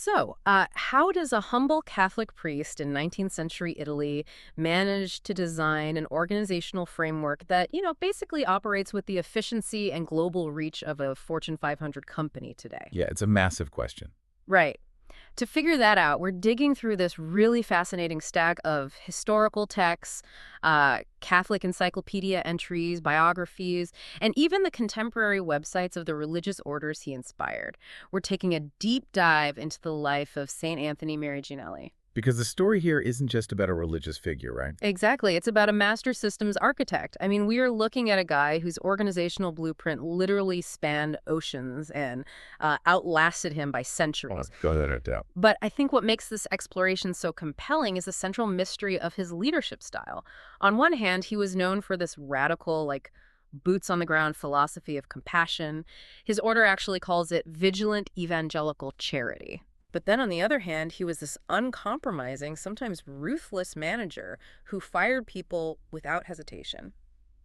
So, how does a humble Catholic priest in 19th century Italy manage to design an organizational framework that, basically operates with the efficiency and global reach of a Fortune 500 company today? Yeah, it's a massive question. Right. To figure that out, we're digging through this really fascinating stack of historical texts, Catholic encyclopedia entries, biographies, and even the contemporary websites of the religious orders he inspired. We're taking a deep dive into the life of St. Anthony Mary Gianelli. Because the story here isn't just about a religious figure, right? Exactly. It's about a master systems architect. I mean, we are looking at a guy whose organizational blueprint literally spanned oceans and outlasted him by Oh, centuries. go that doubt. But I think what makes this exploration so compelling is the central mystery of his leadership style. On one hand, he was known for this radical, boots on the ground philosophy of compassion. His order actually calls it vigilant evangelical charity. But then on the other hand, he was this uncompromising, sometimes ruthless manager who fired people without hesitation.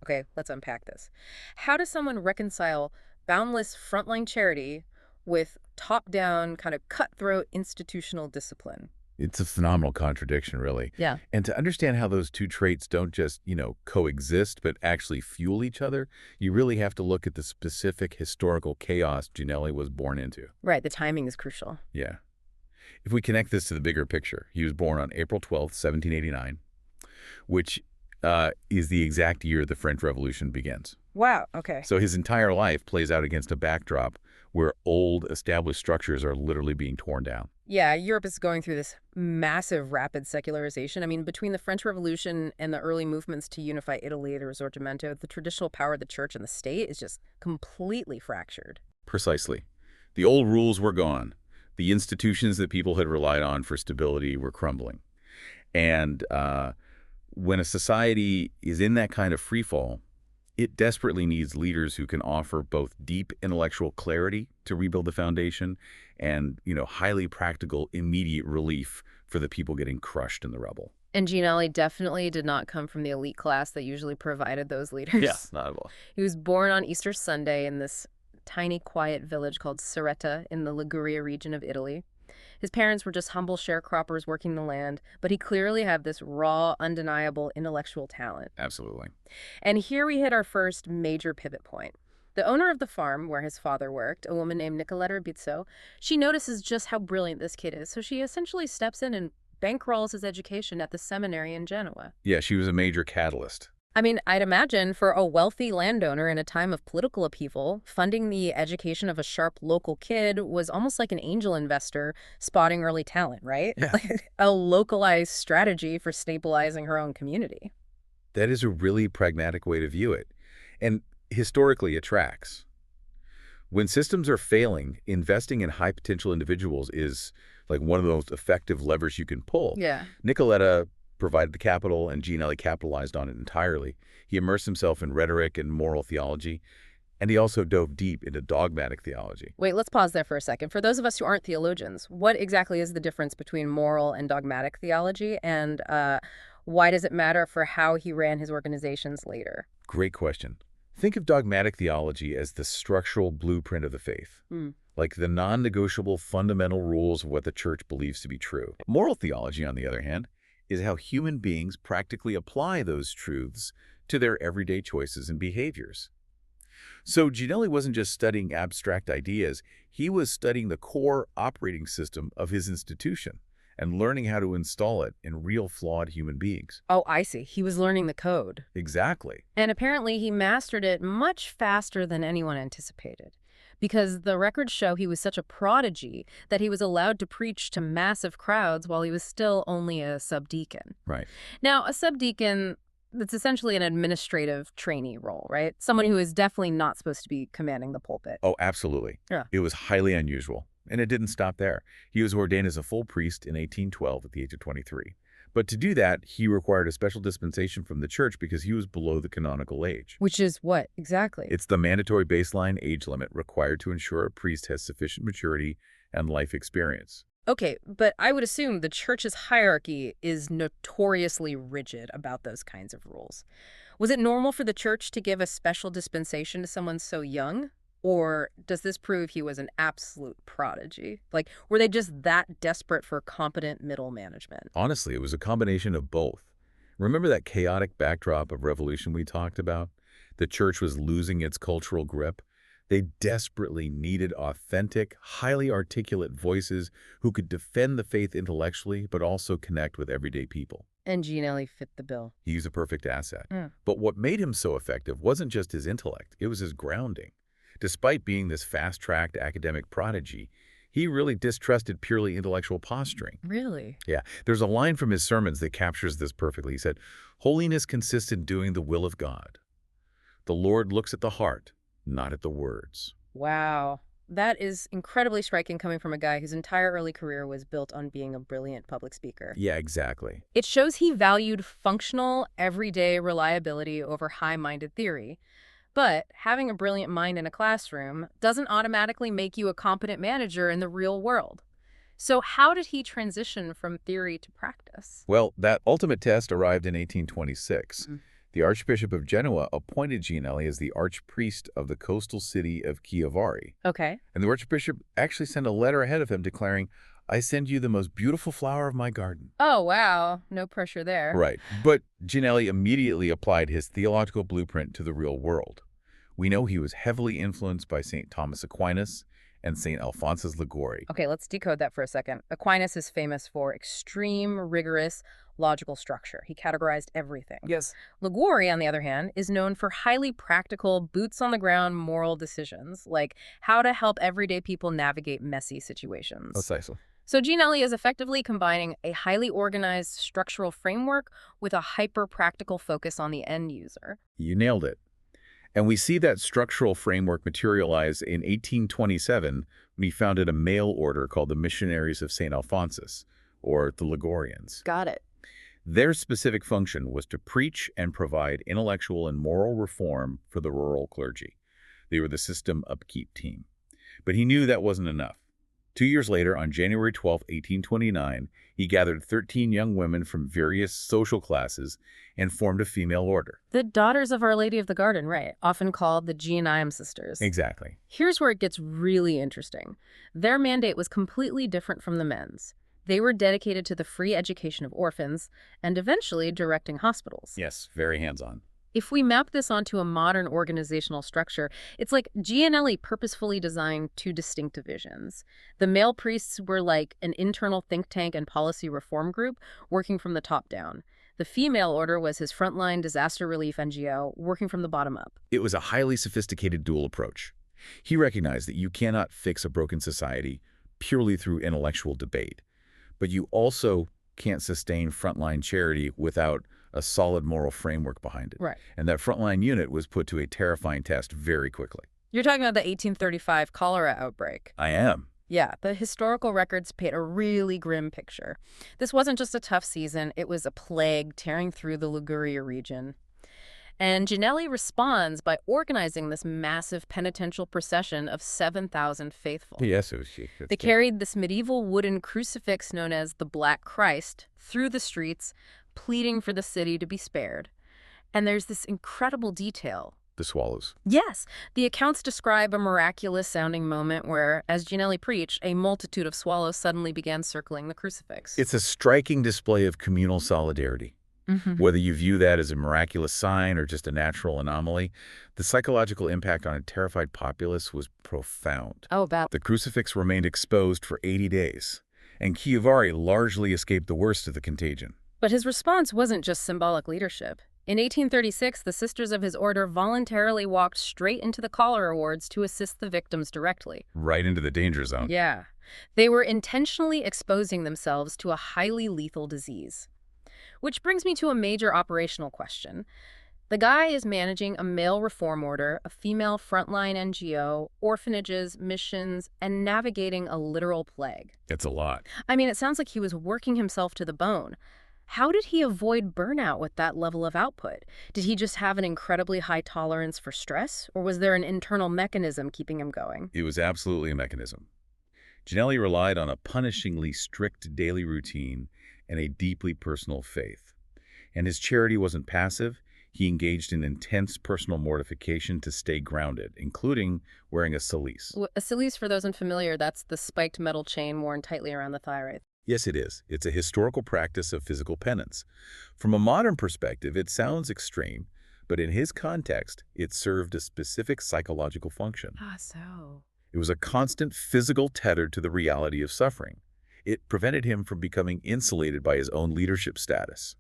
Okay, let's unpack this. How does someone reconcile boundless frontline charity with top-down, kind of cutthroat institutional discipline? It's a phenomenal contradiction, really. Yeah. And to understand how those two traits don't just, coexist, but actually fuel each other, you really have to look at the specific historical chaos Gianelli was born into. Right, the timing is crucial. Yeah. If we connect this to the bigger picture, he was born on April 12th, 1789, which is the exact year the French Revolution begins. Wow, okay. So his entire life plays out against a backdrop where old, established structures are literally being torn down. Yeah, Europe is going through this massive, rapid secularization. I mean, between the French Revolution and the early movements to unify Italy, the Risorgimento, the traditional power of the church and the state is just completely fractured. Precisely. The old rules were gone. The institutions that people had relied on for stability were crumbling. And when a society is in that kind of freefall, it desperately needs leaders who can offer both deep intellectual clarity to rebuild the foundation and, highly practical, immediate relief for the people getting crushed in the rubble. And Gianelli definitely did not come from the elite class that usually provided those leaders. Yeah, not at all. He was born on Easter Sunday in this tiny, quiet village called Cerreta in the Liguria region of Italy. His parents were just humble sharecroppers working the land, but he clearly had this raw, undeniable intellectual talent. Absolutely. And here we hit our first major pivot point. The owner of the farm where his father worked, a woman named Nicoletta Bizzo, she notices just how brilliant this kid is, so she essentially steps in and bankrolls his education at the seminary in Genoa. Yeah, she was a major catalyst. I mean, I'd imagine for a wealthy landowner in a time of political upheaval, funding the education of a sharp local kid was almost like an angel investor spotting early talent, right? Yeah. Like a localized strategy for stabilizing her own community. That is a really pragmatic way to view it. And historically, it tracks. When systems are failing, investing in high-potential individuals is like one of the most effective levers you can pull. Yeah. Nicoletta provided the capital, and Gianelli capitalized on it entirely. He immersed himself in rhetoric and moral theology, and he also dove deep into dogmatic theology. Wait, let's pause there for a second. For those of us who aren't theologians, what exactly is the difference between moral and dogmatic theology, and why does it matter for how he ran his organizations later? Great question. Think of dogmatic theology as the structural blueprint of the faith, like the non-negotiable fundamental rules of what the church believes to be true. Moral theology, on the other hand, is how human beings practically apply those truths to their everyday choices and behaviors. So Gianelli wasn't just studying abstract ideas, he was studying the core operating system of his institution and learning how to install it in real flawed human beings. Oh, I see. He was learning the code. Exactly. And apparently he mastered it much faster than anyone anticipated. Because the records show he was such a prodigy that he was allowed to preach to massive crowds while he was still only a subdeacon. Right. Now, a subdeacon, that's essentially an administrative trainee role, right? Someone who is definitely not supposed to be commanding the pulpit. Oh, absolutely. Yeah. It was highly unusual. And it didn't stop there. He was ordained as a full priest in 1812 at the age of 23. But to do that, he required a special dispensation from the church because he was below the canonical age. Which is what, exactly? It's the mandatory baseline age limit required to ensure a priest has sufficient maturity and life experience. Okay, but I would assume the church's hierarchy is notoriously rigid about those kinds of rules. Was it normal for the church to give a special dispensation to someone so young? Or does this prove he was an absolute prodigy? Like, were they just that desperate for competent middle management? Honestly, it was a combination of both. Remember that chaotic backdrop of revolution we talked about? The church was losing its cultural grip. They desperately needed authentic, highly articulate voices who could defend the faith intellectually but also connect with everyday people. And Gianelli fit the bill. He's a perfect asset. Mm. But what made him so effective wasn't just his intellect, it was his grounding. Despite being this fast-tracked academic prodigy, he really distrusted purely intellectual posturing. Really? Yeah, there's a line from his sermons that captures this perfectly. He said, "Holiness consists in doing the will of God. The Lord looks at the heart, not at the words." Wow. That is incredibly striking coming from a guy whose entire early career was built on being a brilliant public speaker. Yeah, exactly. It shows he valued functional, everyday reliability over high-minded theory. But having a brilliant mind in a classroom doesn't automatically make you a competent manager in the real world. So how did he transition from theory to practice? Well, that ultimate test arrived in 1826. Mm. The Archbishop of Genoa appointed Gianelli as the archpriest of the coastal city of Chiavari. Okay. And the Archbishop actually sent a letter ahead of him declaring, "I send you the most beautiful flower of my garden." Oh, wow. No pressure there. Right. But Gianelli immediately applied his theological blueprint to the real world. We know he was heavily influenced by St. Thomas Aquinas and St. Alphonsus Liguori. Okay, let's decode that for a second. Aquinas is famous for extreme, rigorous, logical structure. He categorized everything. Yes. Liguori, on the other hand, is known for highly practical, boots-on-the-ground moral decisions, like how to help everyday people navigate messy situations. Precisely. So Gianelli is effectively combining a highly organized structural framework with a hyper-practical focus on the end user. You nailed it. And we see that structural framework materialize in 1827 when he founded a mail order called the Missionaries of St. Alphonsus, or the Ligurians. Got it. Their specific function was to preach and provide intellectual and moral reform for the rural clergy. They were the system upkeep team. But he knew that wasn't enough. 2 years later, on January 12, 1829, he gathered 13 young women from various social classes and formed a female order. The Daughters of Our Lady of the Garden, right, often called the Giannium Sisters. Exactly. Here's where it gets really interesting. Their mandate was completely different from the men's. They were dedicated to the free education of orphans and eventually directing hospitals. Yes, very hands-on. If we map this onto a modern organizational structure, it's like Gianelli purposefully designed two distinct divisions. The male priests were like an internal think tank and policy reform group working from the top down. The female order was his frontline disaster relief NGO working from the bottom up. It was a highly sophisticated dual approach. He recognized that you cannot fix a broken society purely through intellectual debate, but you also can't sustain frontline charity without a solid moral framework behind it. Right. And that frontline unit was put to a terrifying test very quickly. You're talking about the 1835 cholera outbreak. I am. Yeah, the historical records paint a really grim picture. This wasn't just a tough season, it was a plague tearing through the Liguria region. And Gianelli responds by organizing this massive penitential procession of 7,000 faithful. Yes, it was. They carried this medieval wooden crucifix known as the Black Christ through the streets, pleading for the city to be spared. And there's this incredible detail. The swallows. Yes, the accounts describe a miraculous-sounding moment where, as Gianelli preached, a multitude of swallows suddenly began circling the crucifix. It's a striking display of communal solidarity. Whether you view that as a miraculous sign or just a natural anomaly, the psychological impact on a terrified populace was profound. Oh, about. The crucifix remained exposed for 80 days, and Chiavari largely escaped the worst of the contagion. But his response wasn't just symbolic leadership. In 1836, the Sisters of his order voluntarily walked straight into the cholera wards to assist the victims directly. Right into the danger zone. Yeah. They were intentionally exposing themselves to a highly lethal disease. Which brings me to a major operational question. The guy is managing a male reform order, a female frontline NGO, orphanages, missions, and navigating a literal plague. It's a lot. I mean, it sounds like he was working himself to the bone. How did he avoid burnout with that level of output? Did he just have an incredibly high tolerance for stress, or was there an internal mechanism keeping him going? It was absolutely a mechanism. Gianelli relied on a punishingly strict daily routine and a deeply personal faith. And his charity wasn't passive. He engaged in intense personal mortification to stay grounded, including wearing a cilice. A cilice, for those unfamiliar, that's the spiked metal chain worn tightly around the thigh, right? Yes, it is. It's a historical practice of physical penance. From a modern perspective, it sounds extreme, but in his context, it served a specific psychological function. Ah, so. It was a constant physical tether to the reality of suffering. It prevented him from becoming insulated by his own leadership status.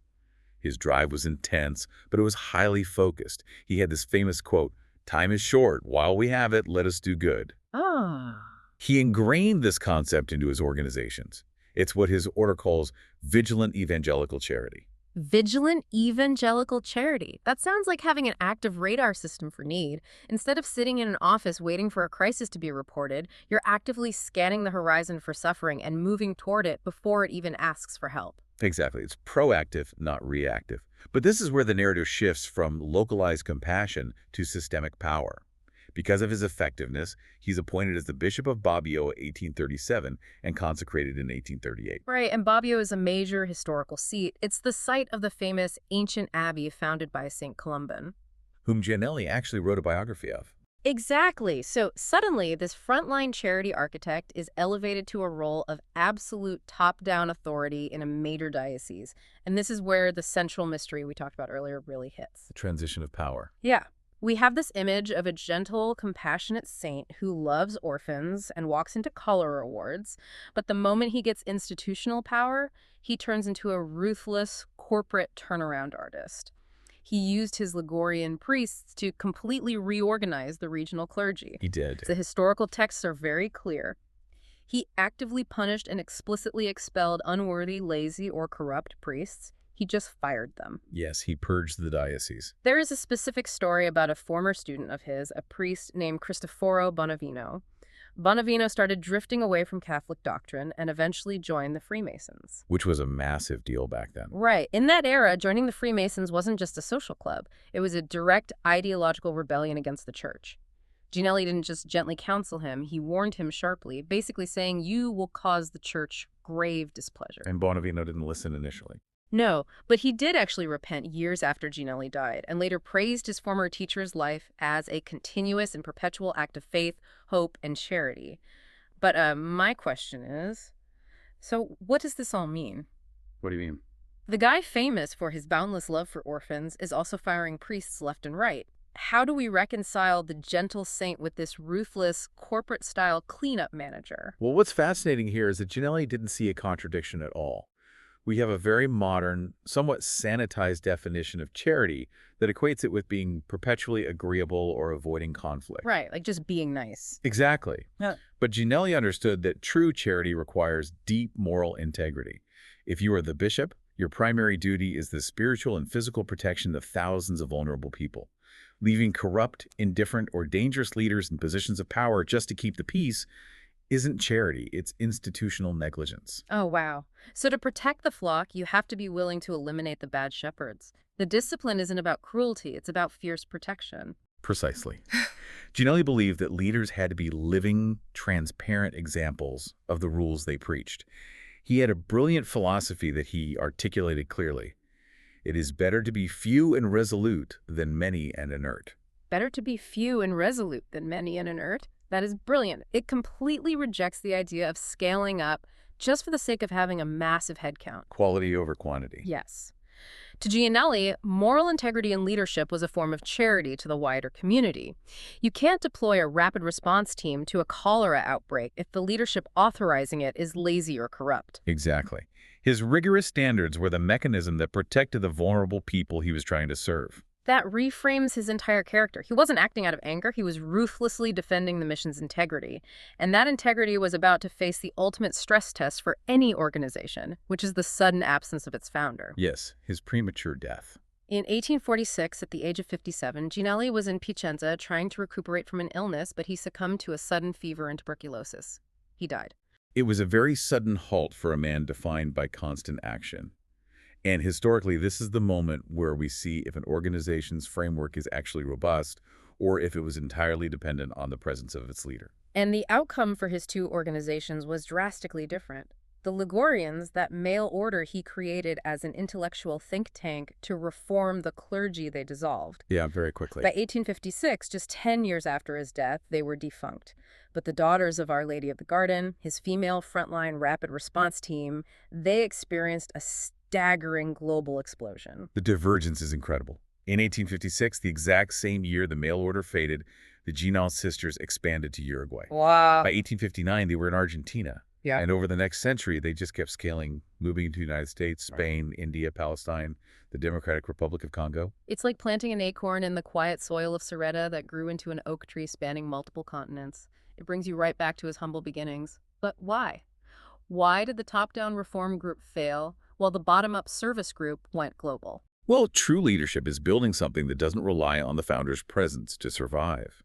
His drive was intense, but it was highly focused. He had this famous quote, "Time is short. While we have it, let us do good." Ah. He ingrained this concept into his organizations. It's what his order calls vigilant evangelical charity. Vigilant evangelical charity. That sounds like having an active radar system for need. Instead of sitting in an office waiting for a crisis to be reported, you're actively scanning the horizon for suffering and moving toward it before it even asks for help. Exactly. It's proactive, not reactive. But this is where the narrative shifts from localized compassion to systemic power. Because of his effectiveness, he's appointed as the Bishop of Bobbio in 1837 and consecrated in 1838. Right, and Bobbio is a major historical seat. It's the site of the famous ancient abbey founded by St. Columban. Whom Gianelli actually wrote a biography of. Exactly. So suddenly, this frontline charity architect is elevated to a role of absolute top-down authority in a major diocese. And this is where the central mystery we talked about earlier really hits. The transition of power. Yeah. We have this image of a gentle, compassionate saint who loves orphans and walks into cholera wards, but the moment he gets institutional power, he turns into a ruthless, corporate turnaround artist. He used his Ligurian priests to completely reorganize the regional clergy. He did. The historical texts are very clear. He actively punished and explicitly expelled unworthy, lazy, or corrupt priests. He just fired them. Yes, he purged the diocese. There is a specific story about a former student of his, a priest named Cristoforo Bonavino. Bonavino started drifting away from Catholic doctrine and eventually joined the Freemasons. Which was a massive deal back then. Right. In that era, joining the Freemasons wasn't just a social club. It was a direct ideological rebellion against the church. Gianelli didn't just gently counsel him, he warned him sharply, basically saying, "You will cause the church grave displeasure." And Bonavino didn't listen initially. No, but he did actually repent years after Gianelli died, and later praised his former teacher's life as a continuous and perpetual act of faith, hope, and charity. But my question is, so what does this all mean? What do you mean? The guy famous for his boundless love for orphans is also firing priests left and right. How do we reconcile the gentle saint with this ruthless, corporate-style cleanup manager? Well, what's fascinating here is that Gianelli didn't see a contradiction at all. We have a very modern, somewhat sanitized definition of charity that equates it with being perpetually agreeable or avoiding conflict. Right, like just being nice. Exactly. Yeah. But Gianelli understood that true charity requires deep moral integrity. If you are the bishop, your primary duty is the spiritual and physical protection of thousands of vulnerable people. Leaving corrupt, indifferent, or dangerous leaders in positions of power just to keep the peace isn't charity, it's institutional negligence. Oh, wow. So to protect the flock, you have to be willing to eliminate the bad shepherds. The discipline isn't about cruelty, it's about fierce protection. Precisely. Gianelli believed that leaders had to be living, transparent examples of the rules they preached. He had a brilliant philosophy that he articulated clearly. It is better to be few and resolute than many and inert. Better to be few and resolute than many and inert? That is brilliant. It completely rejects the idea of scaling up just for the sake of having a massive headcount. Quality over quantity. Yes. To Gianelli, moral integrity in leadership was a form of charity to the wider community. You can't deploy a rapid response team to a cholera outbreak if the leadership authorizing it is lazy or corrupt. Exactly. His rigorous standards were the mechanism that protected the vulnerable people he was trying to serve. That reframes his entire character. He wasn't acting out of anger, he was ruthlessly defending the mission's integrity. And that integrity was about to face the ultimate stress test for any organization, which is the sudden absence of its founder. Yes, his premature death. In 1846, at the age of 57, Gianelli was in Piacenza trying to recuperate from an illness, but he succumbed to a sudden fever and tuberculosis. He died. It was a very sudden halt for a man defined by constant action. And historically, this is the moment where we see if an organization's framework is actually robust or if it was entirely dependent on the presence of its leader. And the outcome for his two organizations was drastically different. The Ligurians, that male order he created as an intellectual think tank to reform the clergy they dissolved. Yeah, very quickly. By 1856, just 10 years after his death, they were defunct. But the Daughters of Our Lady of the Garden, his female frontline rapid response team, they experienced a staggering global explosion. The divergence is incredible. In 1856, the exact same year the mail order faded, the Gianelli sisters expanded to Uruguay. Wow. By 1859, they were in Argentina. Yeah. And over the next century, they just kept scaling, moving into the United States, Spain, India, Palestine, the Democratic Republic of Congo. It's like planting an acorn in the quiet soil of Soretta that grew into an oak tree spanning multiple continents. It brings you right back to his humble beginnings. But why? Why did the top-down reform group fail while the bottom-up service group went global? Well, true leadership is building something that doesn't rely on the founder's presence to survive.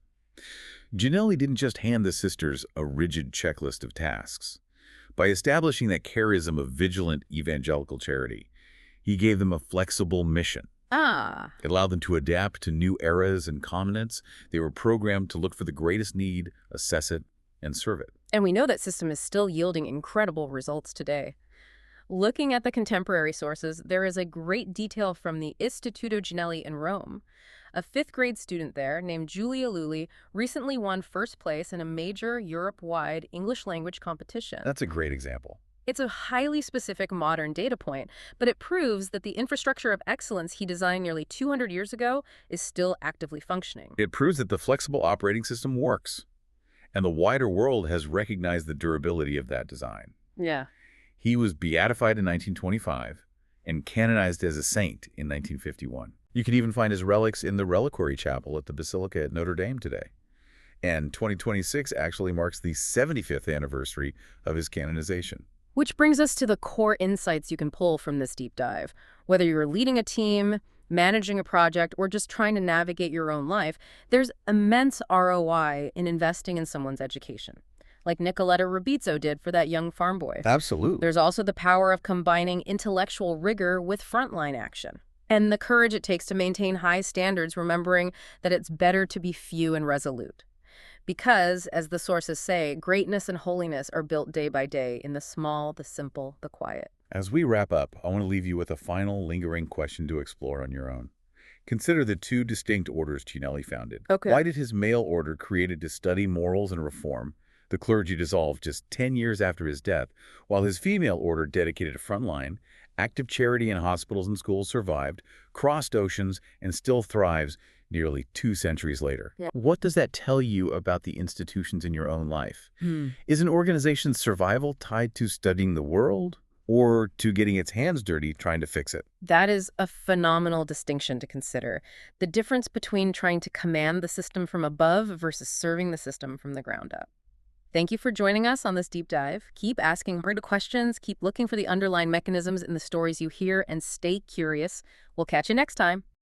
Gianelli didn't just hand the sisters a rigid checklist of tasks. By establishing that charism of vigilant evangelical charity, he gave them a flexible mission. It allowed them to adapt to new eras and continents. They were programmed to look for the greatest need, assess it, and serve it. And we know that system is still yielding incredible results today. Looking at the contemporary sources, there is a great detail from the Istituto Gianelli in Rome. A fifth-grade student there, named Giulia Lulli, recently won first place in a major Europe-wide English-language competition. That's a great example. It's a highly specific modern data point, but it proves that the infrastructure of excellence he designed nearly 200 years ago is still actively functioning. It proves that the flexible operating system works, and the wider world has recognized the durability of that design. Yeah. He was beatified in 1925 and canonized as a saint in 1951. You can even find his relics in the reliquary chapel at the Basilica at Notre Dame today. And 2026 actually marks the 75th anniversary of his canonization. Which brings us to the core insights you can pull from this deep dive. Whether you're leading a team, managing a project, or just trying to navigate your own life, there's immense ROI in investing in someone's education, like Nicoletta Rubizzo did for that young farm boy. Absolutely. There's also the power of combining intellectual rigor with frontline action, and the courage it takes to maintain high standards, remembering that it's better to be few and resolute. Because, as the sources say, greatness and holiness are built day by day in the small, the simple, the quiet. As we wrap up, I want to leave you with a final lingering question to explore on your own. Consider the two distinct orders Gianelli founded. Okay. Why did his male order, created to study morals and reform, the clergy dissolved just 10 years after his death, while his female order, dedicated to frontline, active charity in hospitals and schools, survived, crossed oceans, and still thrives nearly 2 centuries later? Yeah. What does that tell you about the institutions in your own life? Is an organization's survival tied to studying the world, or to getting its hands dirty trying to fix it? That is a phenomenal distinction to consider. The difference between trying to command the system from above versus serving the system from the ground up. Thank you for joining us on this deep dive. Keep asking hard questions, keep looking for the underlying mechanisms in the stories you hear, and stay curious. We'll catch you next time.